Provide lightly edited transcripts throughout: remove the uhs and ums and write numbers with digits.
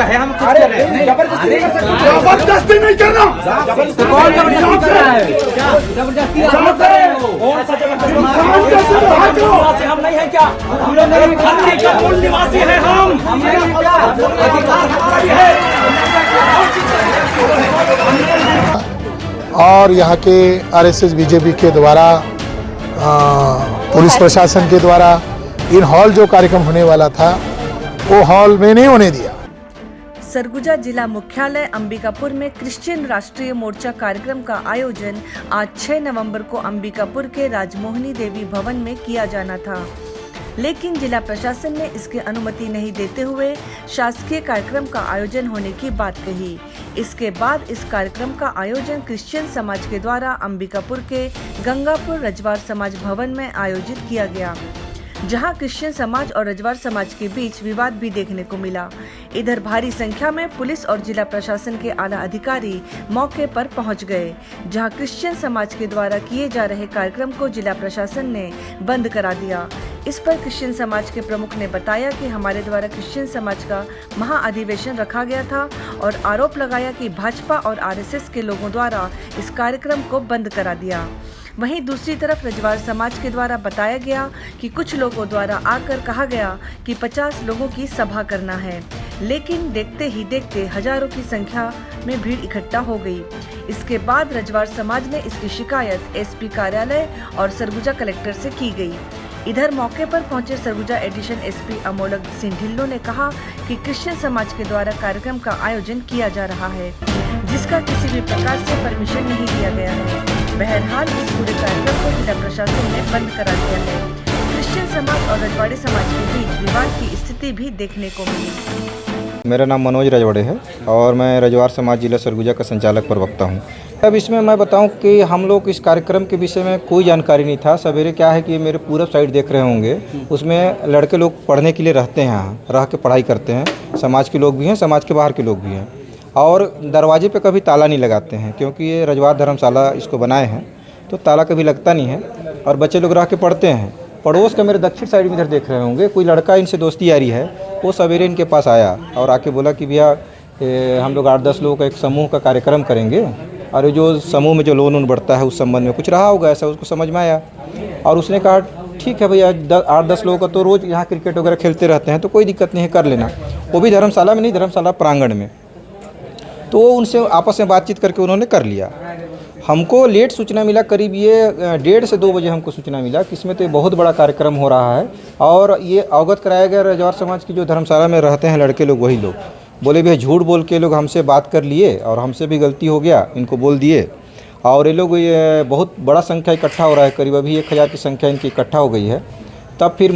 कहे हम कुछ कर रहे हैं। जबरदस्ती नहीं करना। कौन जबरदस्ती कर रहा है? जबरदस्ती निवासी हम नहीं है क्या? हम लोग धरती का मूल निवासी है। हम अधिकार हमारा है। और यहाँ के आरएसएस बीजेपी के द्वारा पुलिस प्रशासन के द्वारा इन हॉल जो कार्यक्रम होने वाला था वो हॉल में नहीं होने दिया। सरगुजा जिला मुख्यालय अंबिकापुर में क्रिश्चियन राष्ट्रीय मोर्चा कार्यक्रम का आयोजन आज 6 नवंबर को अंबिकापुर के राजमोहिनी देवी भवन में किया जाना था, लेकिन जिला प्रशासन ने इसकी अनुमति नहीं देते हुए शासकीय कार्यक्रम का आयोजन होने की बात कही। इसके बाद इस कार्यक्रम का आयोजन क्रिश्चियन समाज के द्वारा अंबिकापुर के गंगापुर रजवार समाज भवन में आयोजित किया गया, जहां क्रिश्चियन समाज और रजवार समाज के बीच विवाद भी देखने को मिला। इधर भारी संख्या में पुलिस और जिला प्रशासन के आला अधिकारी मौके पर पहुंच गए, जहां क्रिश्चियन समाज के द्वारा किए जा रहे कार्यक्रम को जिला प्रशासन ने बंद करा दिया। इस पर क्रिश्चियन समाज के प्रमुख ने बताया कि हमारे द्वारा क्रिश्चियन समाज का महाअधिवेशन रखा गया था और आरोप लगाया कि भाजपा और आरएसएस के लोगों द्वारा इस कार्यक्रम को बंद करा दिया। वहीं दूसरी तरफ रजवार समाज के द्वारा बताया गया कि कुछ लोगों द्वारा आकर कहा गया कि 50 लोगों की सभा करना है, लेकिन देखते ही देखते हजारों की संख्या में भीड़ इकट्ठा हो गई। इसके बाद रजवार समाज ने इसकी शिकायत एसपी कार्यालय और सरगुजा कलेक्टर से की गई। इधर मौके पर पहुंचे सरगुजा एडिशन एसपी अमोलक सिंह ढिल्लो ने कहा कि क्रिश्चियन समाज के द्वारा कार्यक्रम का आयोजन किया जा रहा है, जिसका किसी भी प्रकार से परमिशन नहीं दिया गया है। बहरहाल इस पूरे कार्यक्रम को जिला प्रशासन ने बंद करा दिया है। क्रिश्चियन समाज और रजवाड़ी समाज के बीच विवाद की स्थिति भी देखने को मिली। मेरा नाम मनोज रजवाड़े है और मैं रजवार समाज जिला सरगुजा का संचालक प्रवक्ता हूँ। अब इसमें मैं बताऊं कि हम लोग इस कार्यक्रम के विषय में कोई जानकारी नहीं था। सवेरे क्या है कि मेरे पूरब साइड देख रहे होंगे, उसमें लड़के लोग पढ़ने के लिए रहते हैं, यहाँ रह के पढ़ाई करते हैं। समाज के लोग भी हैं, समाज के बाहर के लोग भी हैं, और दरवाजे पे कभी ताला नहीं लगाते हैं, क्योंकि ये रजवार धर्मशाला इसको बनाए हैं तो ताला कभी लगता नहीं है और बच्चे लोग रह के पढ़ते हैं। पड़ोस का मेरे दक्षिण साइड में इधर देख रहे होंगे, कोई लड़का इनसे दोस्ती यारी है, वो सवेरे इनके पास आया और आके बोला कि भैया हम लोग 8-10 लोगों का एक समूह का कार्यक्रम करेंगे, और जो समूह में जो लोन वोन बढ़ता है उस संबंध में कुछ रहा होगा, ऐसा उसको समझ में आया। और उसने कहा ठीक है भैया, 8-10 लोगों का तो रोज़ यहाँ क्रिकेट वगैरह खेलते रहते हैं तो कोई दिक्कत नहीं है, कर लेना। वो भी धर्मशाला में नहीं, धर्मशाला प्रांगण में। तो उनसे आपस में बातचीत करके उन्होंने कर लिया। हमको लेट सूचना मिला, करीब ये 1:30 से 2 बजे हमको सूचना मिला कि इसमें तो बहुत बड़ा कार्यक्रम हो रहा है, और ये अवगत कराया गया रजवार समाज की जो धर्मशाला में रहते हैं लड़के लोग, वही लोग बोले भैया झूठ बोल के लोग हमसे बात कर लिए और हमसे भी गलती हो गया, इनको बोल दिए, और ये लोग ये बहुत बड़ा संख्या इकट्ठा हो रहा है, करीब अभी 1000 की संख्या इनकी इकट्ठा हो गई है। तब फिर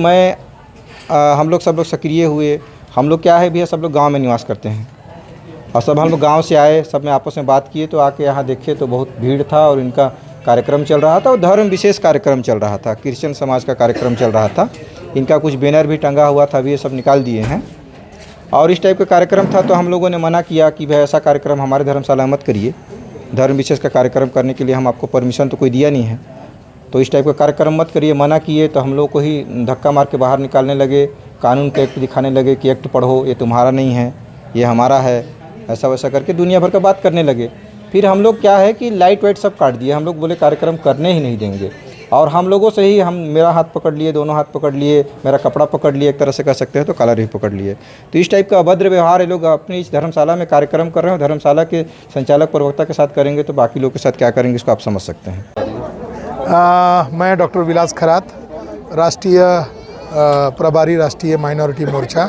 हम लोग सब लोग सक्रिय हुए। हम लोग क्या है भैया, सब लोग गाँव में निवास करते हैं और सब हम लोग गांव से आए, सब में आपस में बात किए तो आके यहाँ देखे तो बहुत भीड़ था और इनका कार्यक्रम चल रहा था और धर्म विशेष कार्यक्रम चल रहा था, क्रिश्चियन समाज का कार्यक्रम चल रहा था। इनका कुछ बैनर भी टंगा हुआ था, अभी ये सब निकाल दिए हैं। और इस टाइप का कार्यक्रम था तो हम लोगों ने मना किया कि भाई ऐसा कार्यक्रम हमारे धर्मशाला मत करिए, धर्म विशेष का कार्यक्रम करने के लिए हम आपको परमिशन तो कोई दिया नहीं है, तो इस टाइप का कार्यक्रम मत करिए। मना किए तो हम लोग को ही धक्का मार के बाहर निकालने लगे, कानून का एक्ट दिखाने लगे कि एक्ट पढ़ो, ये तुम्हारा नहीं है, ये हमारा है, ऐसा वैसा करके दुनिया भर का बात करने लगे। फिर हम लोग क्या है कि लाइट वाइट सब काट दिए, हम लोग बोले कार्यक्रम करने ही नहीं देंगे। और हम लोगों से ही मेरा हाथ पकड़ लिए, दोनों हाथ पकड़ लिए, मेरा कपड़ा पकड़ लिए, एक तरह से कह सकते हैं तो कॉलर ही पकड़ लिए। तो इस टाइप का अभद्र व्यवहार ये लोग अपनी इस धर्मशाला में कार्यक्रम कर रहे हैं, धर्मशाला के संचालक प्रवक्ता के साथ करेंगे तो बाकी लोग के साथ क्या करेंगे इसको आप समझ सकते हैं। मैं डॉक्टर विलास खरात, राष्ट्रीय प्रभारी राष्ट्रीय माइनॉरिटी मोर्चा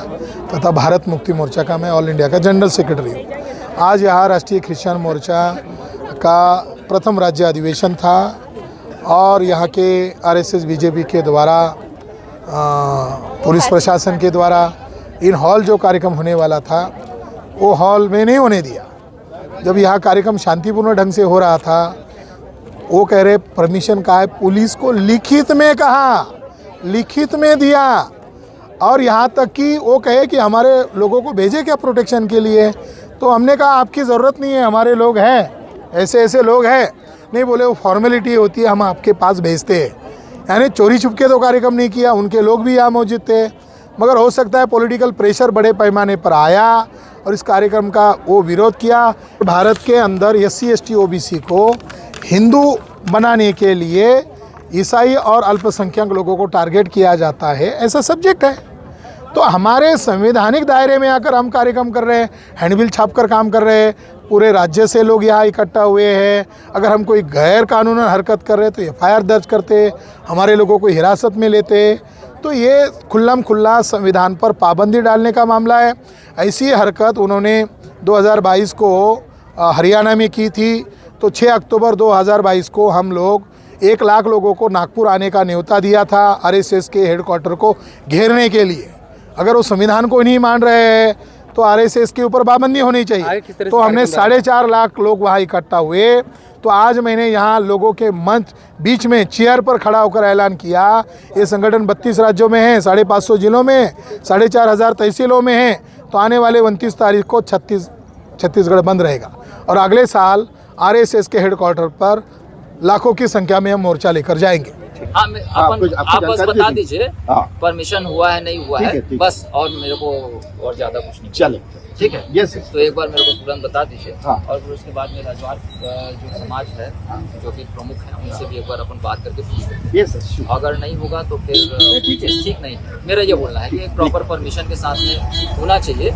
तथा भारत मुक्ति मोर्चा का मैं ऑल इंडिया का जनरल सेक्रेटरी हूँ। आज यहाँ राष्ट्रीय क्रिश्चियन मोर्चा का प्रथम राज्य अधिवेशन था और यहाँ के आरएसएस बीजेपी के द्वारा पुलिस प्रशासन के द्वारा इन हॉल जो कार्यक्रम होने वाला था वो हॉल में नहीं होने दिया। जब यहाँ कार्यक्रम शांतिपूर्ण ढंग से हो रहा था, वो कह रहे परमिशन का है, पुलिस को लिखित में कहा, लिखित में दिया, और यहाँ तक कि वो कहे कि हमारे लोगों को भेजे क्या प्रोटेक्शन के लिए। तो हमने कहा आपकी ज़रूरत नहीं है, हमारे लोग हैं, ऐसे ऐसे लोग हैं। नहीं, बोले वो फॉर्मेलिटी होती है, हम आपके पास भेजते हैं। यानी चोरी छुपके तो कार्यक्रम नहीं किया, उनके लोग भी यहाँ मौजूद थे, मगर हो सकता है पॉलिटिकल प्रेशर बड़े पैमाने पर आया और इस कार्यक्रम का वो विरोध किया। भारत के अंदर SC ST OBC को हिंदू बनाने के लिए ईसाई और अल्पसंख्यक लोगों को टारगेट किया जाता है, ऐसा सब्जेक्ट है। तो हमारे संवैधानिक दायरे में आकर हम कार्यक्रम कर रहे हैं, हैंडबिल छाप कर काम कर रहे हैं, पूरे राज्य से लोग यहाँ इकट्ठा हुए हैं। अगर हम कोई गैर कानूनी हरकत कर रहे तो FIR दर्ज करते, हमारे लोगों को हिरासत में लेते। तो ये खुल्लम खुल्ला संविधान पर पाबंदी डालने का मामला है। ऐसी हरकत उन्होंने 2022 को हरियाणा में की थी। तो 6 अक्टूबर 2022 को हम लोग 1 लाख लोगों को नागपुर आने का न्योता दिया था RSS के हेडक्वार्टर को घेरने के लिए। अगर वो संविधान को नहीं मान रहे हैं तो RSS के ऊपर पाबंदी होनी चाहिए। तो हमने 4.5 लाख लोग वहाँ इकट्ठा हुए। तो आज मैंने यहाँ लोगों के मंच बीच में चेयर पर खड़ा होकर ऐलान किया, ये संगठन 32 राज्यों में है, 550 जिलों में, 4,500 तहसीलों में है। तो आने वाले 29 तारीख को छत्तीसगढ़ बंद रहेगा और अगले साल RSS के हेडक्वार्टर पर लाखों की संख्या में हम मोर्चा लेकर जाएंगे। हाँ, आप बस बता दीजिए परमिशन हुआ है नहीं हुआ है बस, और मेरे को और ज्यादा कुछ नहीं। चले, ठीक है, यस। तो एक बार मेरे को तुरंत बता दीजिए। हाँ। और फिर उसके बाद में राजवार जो समाज है, जो कि प्रमुख है, उनसे भी एक बार अपन बात करके पूछते हैं। अगर नहीं होगा तो फिर ठीक नहीं है। मेरा ये बोलना है कि एक प्रॉपर परमिशन के साथ में होना चाहिए।